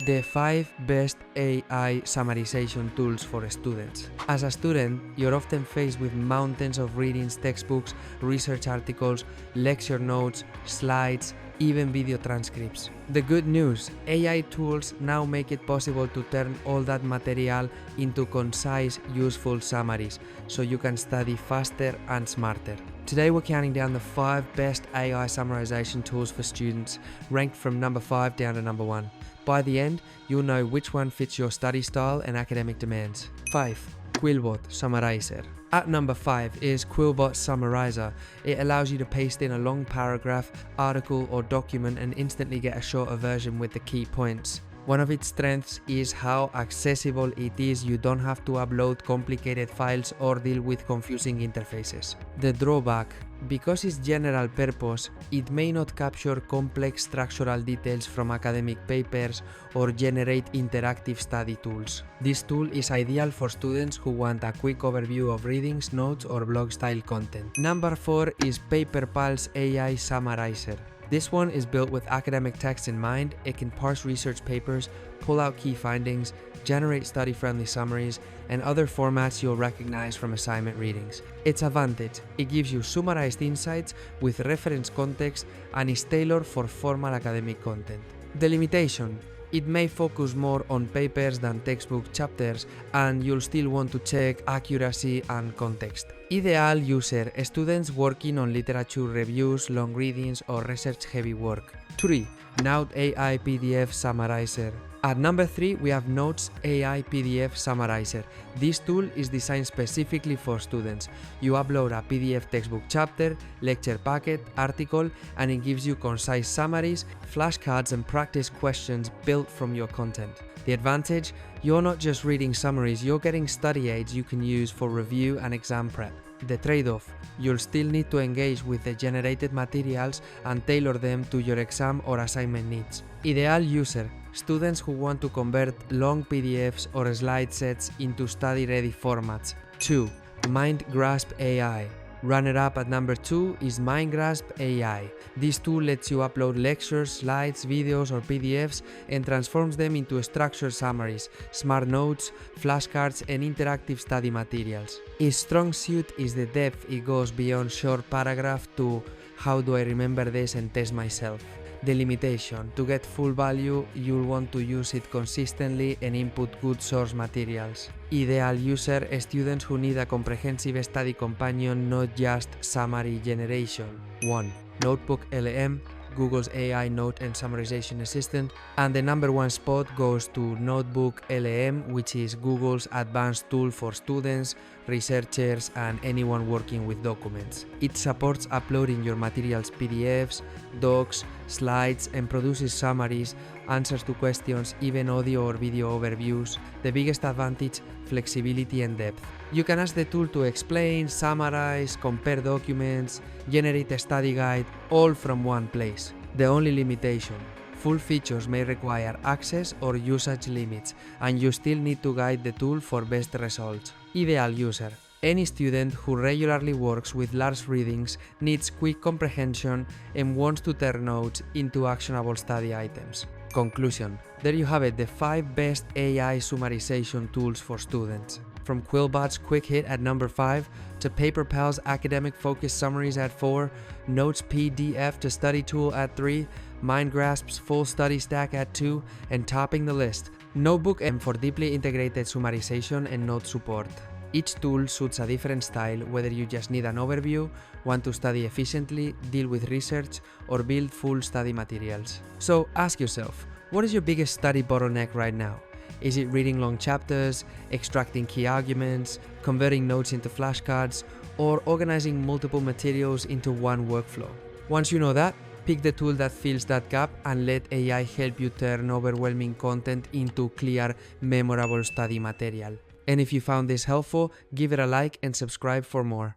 the 5 best AI summarization tools for students. As a student, you're often faced with mountains of readings, textbooks, research articles, lecture notes, slides, even video transcripts. The good news, AI tools now make it possible to turn all that material into concise, useful summaries, so you can study faster and smarter. Today we're counting down the 5 best AI summarization tools for students, ranked from number 5 down to number 1. By the end, you'll know which one fits your study style and academic demands. 5. Quillbot Summarizer. At number 5 is Quillbot Summarizer. It allows you to paste in a long paragraph, article or document and instantly get a shorter version with the key points. One of its strengths is how accessible it is. You don't have to upload complicated files or deal with confusing interfaces. The drawback, because it's general purpose, it may not capture complex structural details from academic papers or generate interactive study tools. This tool is ideal for students who want a quick overview of readings, notes or blog style content. Number 4 is PaperPulse AI Summarizer. This one is built with academic text in mind. It can parse research papers, pull out key findings, generate study-friendly summaries, and other formats you'll recognize from assignment readings. Its advantage, it gives you summarized insights with reference context and is tailored for formal academic content. The limitation, it may focus more on papers than textbook chapters, and you'll still want to check accuracy and context. Ideal user, students working on literature reviews, long readings or research-heavy work. 3. Note AI PDF Summarizer. At number 3, we have Notes AI PDF Summarizer. This tool is designed specifically for students. You upload a PDF textbook chapter, lecture packet, article, and it gives you concise summaries, flashcards, and practice questions built from your content. The advantage? You're not just reading summaries, you're getting study aids you can use for review and exam prep. The trade-off, you'll still need to engage with the generated materials and tailor them to your exam or assignment needs. Ideal user, students who want to convert long PDFs or slide sets into study-ready formats. 2. MindGrasp AI. Runner-up at number 2 is MindGrasp AI. This tool lets you upload lectures, slides, videos or PDFs and transforms them into structured summaries, smart notes, flashcards and interactive study materials. Its strong suit is the depth. It goes beyond short paragraph to how do I remember this and test myself. The limitation, to get full value, you'll want to use it consistently and input good source materials. Ideal user, students who need a comprehensive study companion, not just summary generation. 1. Notebook LM, Google's AI note and summarization assistant, and the number 1 spot goes to Notebook LM, which is Google's advanced tool for students, researchers, and anyone working with documents. It supports uploading your materials PDFs, docs, slides, and produces summaries, answers to questions, even audio or video overviews. The biggest advantage, flexibility and depth. You can ask the tool to explain, summarize, compare documents, generate a study guide, all from one place. The only limitation, full features may require access or usage limits, and you still need to guide the tool for best results. Ideal user, any student who regularly works with large readings, needs quick comprehension, and wants to turn notes into actionable study items. Conclusion. There you have it, the 5 best AI summarization tools for students. From Quillbot's Quick Hit at number 5, to PaperPal's Academic Focus Summaries at 4, Notes PDF to Study Tool at 3, MindGrasp's Full Study Stack at 2, and topping the list, Notebook M for deeply integrated summarization and note support. Each tool suits a different style, whether you just need an overview, want to study efficiently, deal with research, or build full study materials. So ask yourself, what is your biggest study bottleneck right now? Is it reading long chapters, extracting key arguments, converting notes into flashcards, or organizing multiple materials into one workflow? Once you know that, pick the tool that fills that gap and let AI help you turn overwhelming content into clear, memorable study material. And if you found this helpful, give it a like and subscribe for more.